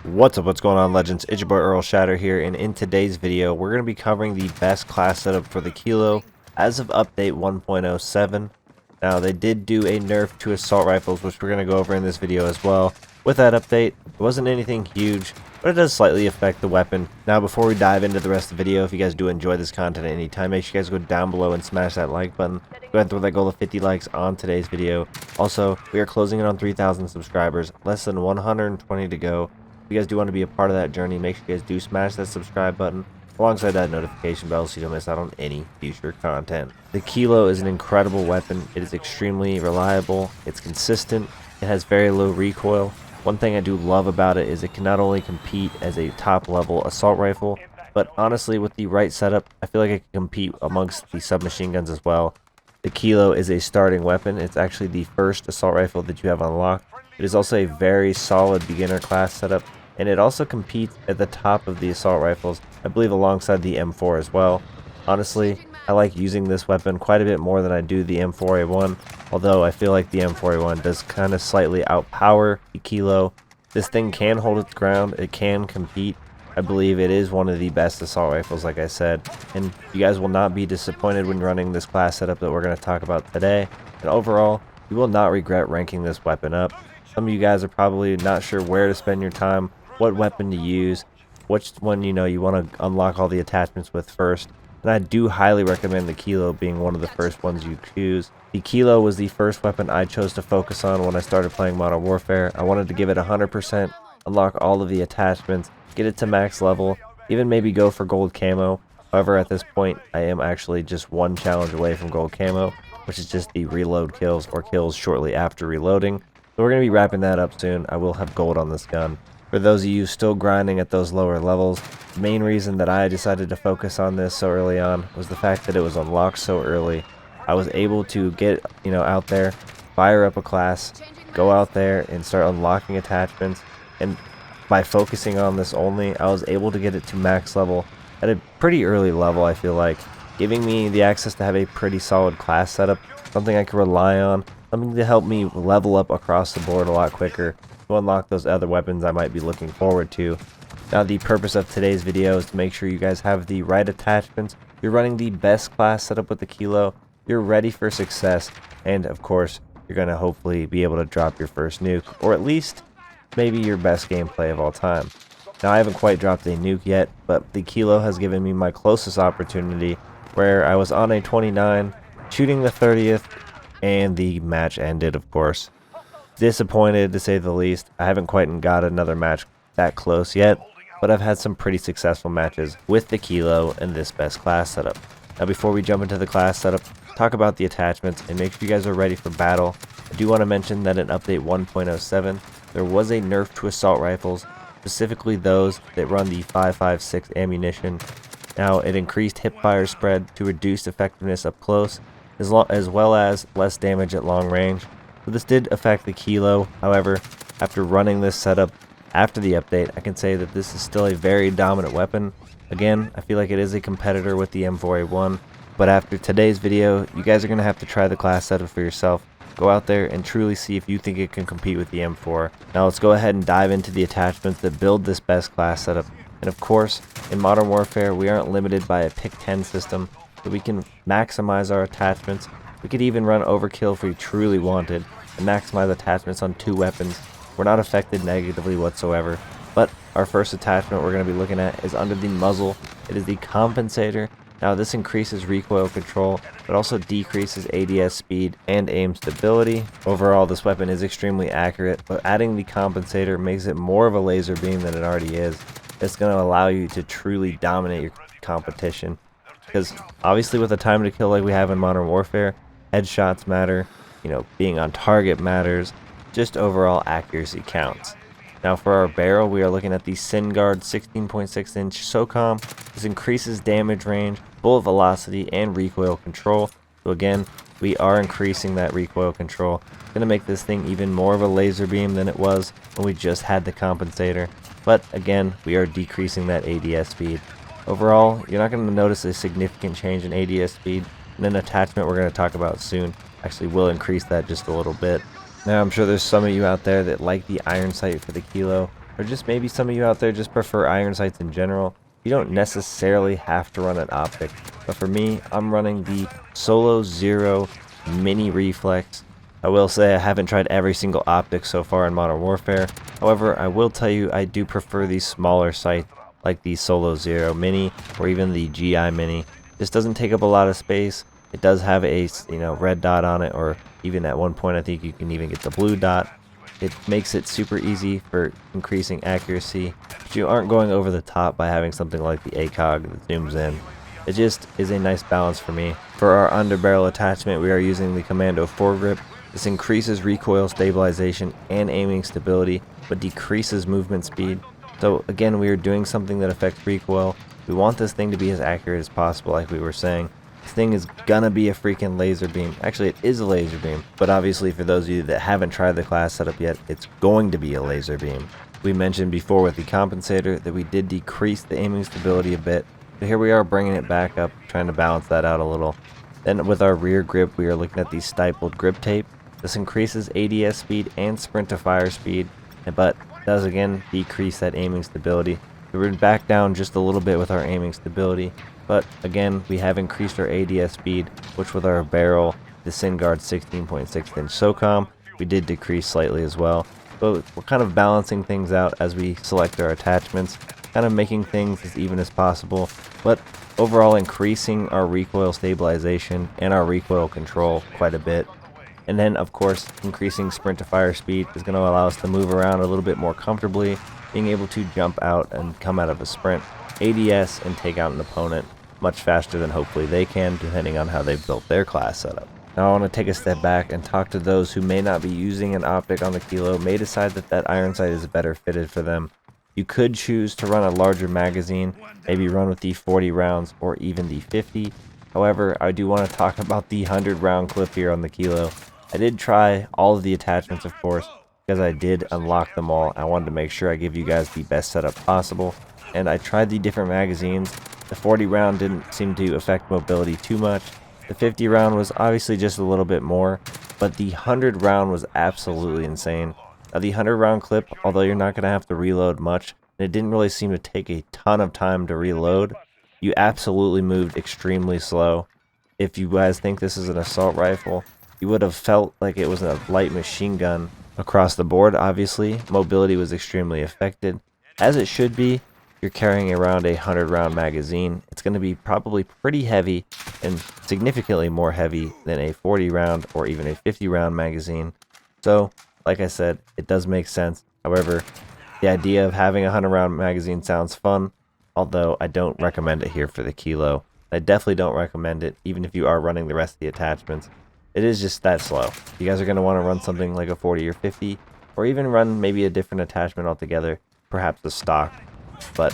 What's up, what's going on, legends? It's your boy Errl Shatter here, and in today's video we're going to be covering the best class setup for the Kilo as of update 1.07. Now they did do a nerf to assault rifles, which we're going to go over in this video as well. With that update, it wasn't anything huge, but it does slightly affect the weapon. Now before we dive into the rest of the video, if you guys do enjoy this content at any time, make sure you guys go down below and smash that like button. Go ahead and throw that goal of 50 likes on today's video. Also, we are closing in on 3,000 subscribers, less than 120 to go. If you guys do want to be a part of that journey, make sure you guys do smash that subscribe button alongside that notification bell so you don't miss out on any future content. The Kilo is an incredible weapon. It is extremely reliable, it's consistent, it has very low recoil. One thing I do love about it is it can not only compete as a top level assault rifle, but honestly with the right setup, I feel like it can compete amongst the submachine guns as well. The Kilo is a starting weapon. It's actually the first assault rifle that you have unlocked. It is also a very solid beginner class setup, and it also competes at the top of the assault rifles, I believe alongside the M4 as well. Honestly, I like using this weapon quite a bit more than I do the M4A1, although I feel like the M4A1 does kind of slightly outpower the Kilo. This thing can hold its ground, it can compete. I believe it is one of the best assault rifles, like I said, and you guys will not be disappointed when running this class setup that we're going to talk about today. And overall, you will not regret ranking this weapon up. Some of you guys are probably not sure where to spend your time, what weapon to use, which one you want to unlock all the attachments with first. And I do highly recommend the Kilo being one of the first ones you choose. The Kilo was the first weapon I chose to focus on when I started playing Modern Warfare. I wanted to give it 100%, unlock all of the attachments, get it to max level, even maybe go for gold camo. However, at this point, I am actually just one challenge away from gold camo, which is just the reload kills or kills shortly after reloading. So we're going to be wrapping that up soon. I will have gold on this gun. For those of you still grinding at those lower levels, the main reason that I decided to focus on this so early on was the fact that it was unlocked so early. I was able to get, out there, fire up a class, go out there and start unlocking attachments, and by focusing on this only, I was able to get it to max level at a pretty early level, I feel like, giving me the access to have a pretty solid class setup, something I can rely on, something to help me level up across the board a lot quicker to unlock those other weapons I might be looking forward to. Now, the purpose of today's video is to make sure you guys have the right attachments, you're running the best class setup with the Kilo, you're ready for success, and of course, you're going to hopefully be able to drop your first nuke, or at least maybe your best gameplay of all time. Now, I haven't quite dropped a nuke yet, but the Kilo has given me my closest opportunity, where I was on a 29, shooting the 30th, and the match ended, of course. Disappointed, to say the least. I haven't quite got another match that close yet, but I've had some pretty successful matches with the Kilo and this best class setup. Now, before we jump into the class setup, talk about the attachments and make sure you guys are ready for battle. I do want to mention that in update 1.07, there was a nerf to assault rifles, specifically those that run the 5.56 ammunition. Now, it increased hipfire spread to reduce effectiveness up close, as well as less damage at long range. So this did affect the Kilo. However, after running this setup after the update, I can say that this is still a very dominant weapon. Again, I feel like it is a competitor with the M4A1, but after today's video, you guys are going to have to try the class setup for yourself. Go out there and truly see if you think it can compete with the M4. Now let's go ahead and dive into the attachments that build this best class setup. And of course, in Modern Warfare, we aren't limited by a pick 10 system, so we can maximize our attachments. We could even run overkill if we truly wanted, and maximize attachments on 2 weapons. We're not affected negatively whatsoever. But our first attachment we're going to be looking at is under the muzzle. It is the compensator. Now this increases recoil control, but also decreases ADS speed and aim stability. Overall, this weapon is extremely accurate, but adding the compensator makes it more of a laser beam than it already is. It's going to allow you to truly dominate your competition. Because obviously with a time to kill like we have in Modern Warfare, headshots matter, being on target matters, just overall accuracy counts. Now for our barrel, we are looking at the SynGuard 16.6 inch SOCOM. This increases damage range, bullet velocity, and recoil control. So again, we are increasing that recoil control. It's going to make this thing even more of a laser beam than it was when we just had the compensator. But again, we are decreasing that ADS speed. Overall, you're not going to notice a significant change in ADS speed, and an attachment we're going to talk about soon actually will increase that just a little bit. Now, I'm sure there's some of you out there that like the iron sight for the Kilo. or just maybe some of you out there just prefer iron sights in general, you don't necessarily have to run an optic. But for me, I'm running the Solo Zero Mini Reflex. I will say I haven't tried every single optic so far in Modern Warfare. However, I will tell you I do prefer these smaller sights like the Solo Zero Mini or even the GI Mini. This doesn't take up a lot of space. It does have a red dot on it, or even at one point I think you can even get the blue dot. It makes it super easy for increasing accuracy, but you aren't going over the top by having something like the ACOG that zooms in. It just is a nice balance for me. For our underbarrel attachment, we are using the Commando foregrip. This increases recoil stabilization and aiming stability, but decreases movement speed. So again, we are doing something that affects recoil. We want this thing to be as accurate as possible, like we were saying. This thing is gonna be a freaking laser beam. Actually, it is a laser beam, but obviously for those of you that haven't tried the class setup yet, it's going to be a laser beam. We mentioned before with the compensator that we did decrease the aiming stability a bit, but here we are bringing it back up, trying to balance that out a little. Then with our rear grip, we are looking at the stippled grip tape. This increases ADS speed and sprint to fire speed, but does again decrease that aiming stability. We're back down just a little bit with our aiming stability, but again we have increased our ADS speed, which with our barrel, the SynGuard 16.6 inch SOCOM, we did decrease slightly as well. But we're kind of balancing things out as we select our attachments, kind of making things as even as possible, but overall increasing our recoil stabilization and our recoil control quite a bit. And then of course increasing sprint to fire speed is going to allow us to move around a little bit more comfortably, being able to jump out and come out of a sprint, ADS, and take out an opponent much faster than hopefully they can, depending on how they've built their class setup. Now I want to take a step back and talk to those who may not be using an optic on the Kilo, may decide that that iron sight is better fitted for them. You could choose to run a larger magazine, maybe run with the 40 rounds or even the 50. However, I do want to talk about the 100 round clip here on the Kilo. I did try all of the attachments, of course, because I did unlock them all. I wanted to make sure I give you guys the best setup possible, and I tried the different magazines. The 40 round didn't seem to affect mobility too much. The 50 round was obviously just a little bit more, but the 100 round was absolutely insane. Now the 100 round clip, although you're not going to have to reload much, and it didn't really seem to take a ton of time to reload, you absolutely moved extremely slow. If you guys think this is an assault rifle, you would have felt like it was a light machine gun. Across the board, obviously, mobility was extremely affected. As it should be, you're carrying around a 100 round magazine. It's going to be probably pretty heavy and significantly more heavy than a 40 round or even a 50 round magazine. So, like I said, it does make sense. However, the idea of having a 100 round magazine sounds fun, although I don't recommend it here for the Kilo. I definitely don't recommend it, even if you are running the rest of the attachments. It is just that slow. You guys are going to want to run something like a 40 or 50, or even run maybe a different attachment altogether, perhaps a stock. But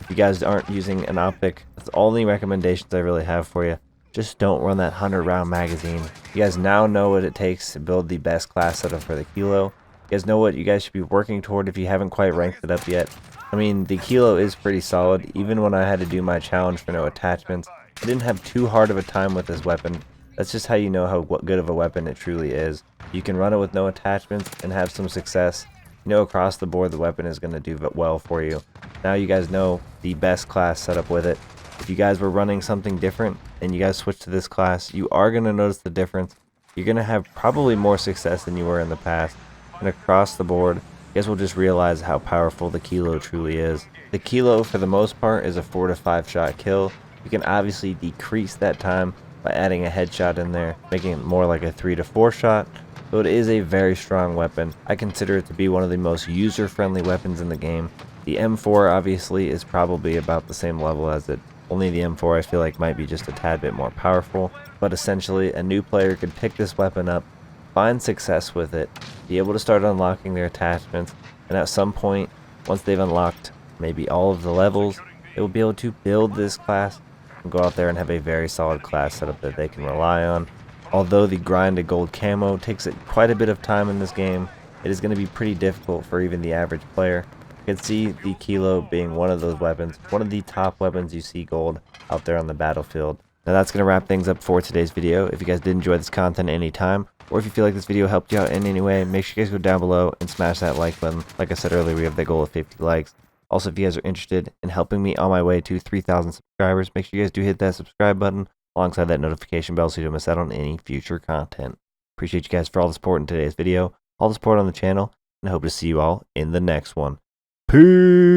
if you guys aren't using an optic, that's the only recommendations I really have for you. Just don't run that 100 round magazine. You guys now know what it takes to build the best class setup for the Kilo. You guys know what you guys should be working toward if you haven't quite ranked it up yet. I mean, the Kilo is pretty solid. Even when I had to do my challenge for no attachments, I didn't have too hard of a time with this weapon. That's just how you know how good of a weapon it truly is. You can run it with no attachments and have some success. You know, across the board the weapon is going to do well for you. Now you guys know the best class setup with it. If you guys were running something different and you guys switch to this class, you are going to notice the difference. You're going to have probably more success than you were in the past. And across the board, you guys will just realize how powerful the Kilo truly is. The Kilo, for the most part, is a 4 to 5 shot kill. You can obviously decrease that time by adding a headshot in there, making it more like a 3 to 4 shot. So it is a very strong weapon. I consider it to be one of the most user-friendly weapons in the game. The M4 obviously is probably about the same level as it. Only the M4 I feel like might be just a tad bit more powerful. But essentially, a new player could pick this weapon up, find success with it, be able to start unlocking their attachments, and at some point, once they've unlocked maybe all of the levels, they will be able to build this class and go out there and have a very solid class setup that they can rely on. Although the grind to gold camo takes it quite a bit of time in this game, it is going to be pretty difficult for even the average player. You can see the Kilo being one of those weapons, one of the top weapons you see gold out there on the battlefield. Now that's going to wrap things up for today's video. If you guys did enjoy this content at any time, or if you feel like this video helped you out in any way, make sure you guys go down below and smash that like button. Like I said earlier, we have that goal of 50 likes. Also, if you guys are interested in helping me on my way to 3,000 subscribers, make sure you guys do hit that subscribe button alongside that notification bell so you don't miss out on any future content. Appreciate you guys for all the support in today's video, all the support on the channel, and I hope to see you all in the next one. Peace!